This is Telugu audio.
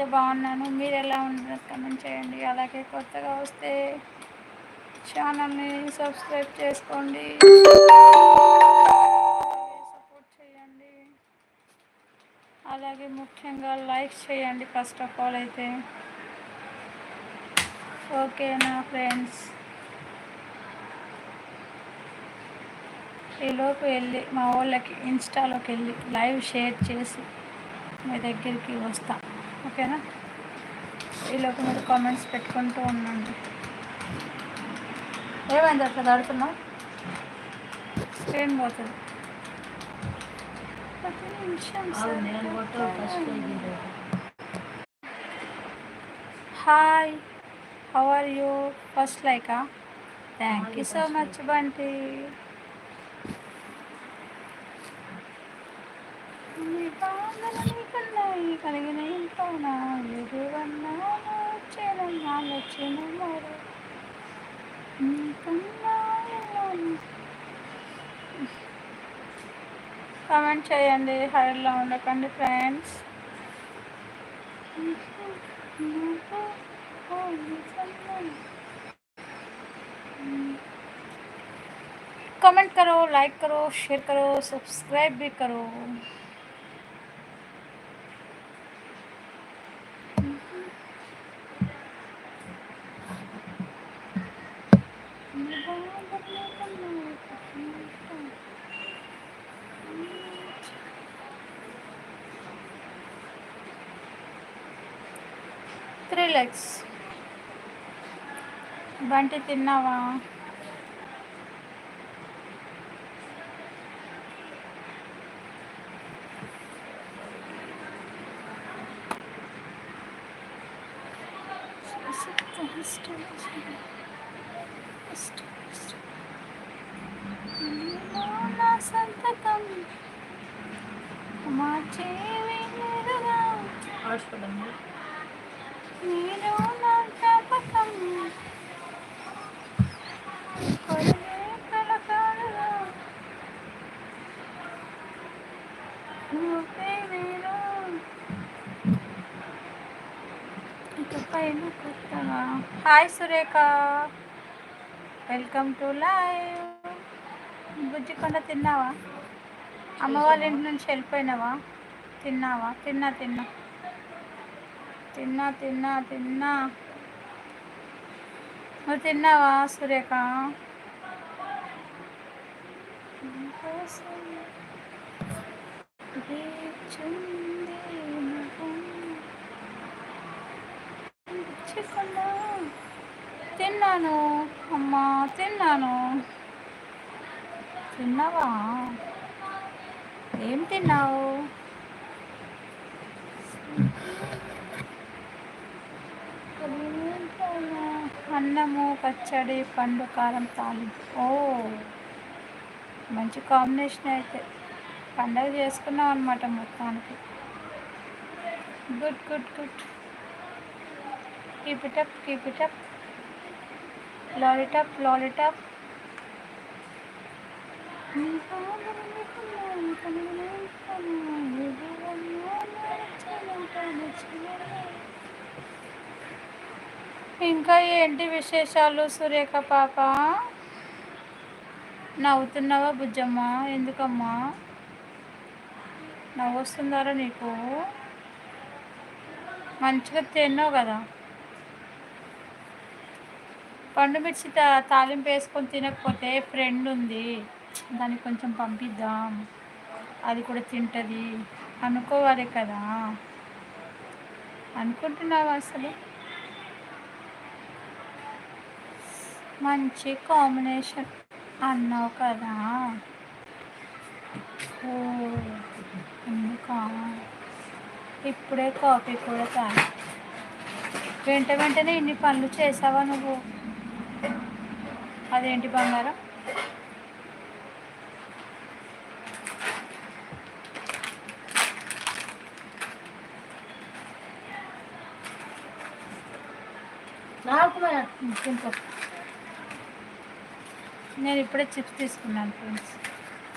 నేనైతే బాగున్నాను. మీరు ఎలా ఉన్నారు కమెంట్ చేయండి. అలాగే కొత్తగా వస్తే ఛానల్ని సబ్స్క్రైబ్ చేసుకోండి, సపోర్ట్ చేయండి. అలాగే ముఖ్యంగా లైక్ చేయండి ఫస్ట్ ఆఫ్ ఆల్ అయితే. ఓకేనా ఫ్రెండ్స్? ఈలోపు వెళ్ళి మా వాళ్ళకి ఇన్స్టాలోకి వెళ్ళి లైవ్ షేర్ చేసి మీ దగ్గరికి వస్తా. ఓకేనా? ఈలోపు మీరు కామెంట్స్ పెట్టుకుంటూ ఉండండి. ఏమైంది అట్లా దాడుతున్నావు? స్క్రీన్ పోతుంది. Hi, how are you? First లైకా? Thank you so much Bunty. కలిగిన ఇంట్లోనా ఎరువన్నా ఆలోచన కామెంట్ చేయండి, హైలో ఉండకండి ఫ్రెండ్స్. कमेंट करो, लाइक करो, शेयर करो, सब्सक्राइब भी करो. Three legs. బంటి తిన్నావా? సంతకం మార్చే మీరు నా జ్ఞాపకం కొరిగే కలకాలుగా నువ్వే నేను ఇకపైన కొత్తగా. Hi Surekha, welcome to live. బుజ్జికొండ తిన్నావా? అమ్మ వాళ్ళ ఇంటి నుంచి వెళ్ళిపోయినావా? తిన్నావా? తిన్నా తిన్నా తిన్నా తిన్నా తిన్నా. నువ్వు తిన్నావా సురేఖ? తిన్నాను అమ్మా, తిన్నాను. తిన్నావా? ఏం తిన్నావు? అన్నము, పచ్చడి, పండు కారం తాలింపు. ఓ, మంచి కాంబినేషన్. అయితే పండగ చేసుకున్నాం అనమాట మొత్తానికి. Good good good. Keep it up, keep it up. లాలీటాప్, లాలీటాప్. ఇంకా ఏంటి విశేషాలు సురేఖ పాప? నవ్వుతున్నావా బుజ్జమ్మ? ఎందుకమ్మా నవ్వు వస్తుందారా నీకు? మంచిగా తిన్నావు కదా. పండు మిర్చి తాలింపు వేసుకొని తినకపోతే ఫ్రెండ్ ఉంది, దానికి కొంచెం పంపిద్దాం, అది కూడా తింటుంది అనుకోవాలి కదా. అనుకుంటున్నావా? అసలు మంచి కాంబినేషన్ అన్నావు కదా. ఓ, ఎందుకా ఇప్పుడే కాఫీ కూడా తాగి వెంటనే ఇన్ని పనులు చేసావా నువ్వు? అదేంటి బంగారం? నేను ఇప్పుడే చిప్స్ తీసుకున్నాను ఫ్రెండ్స్.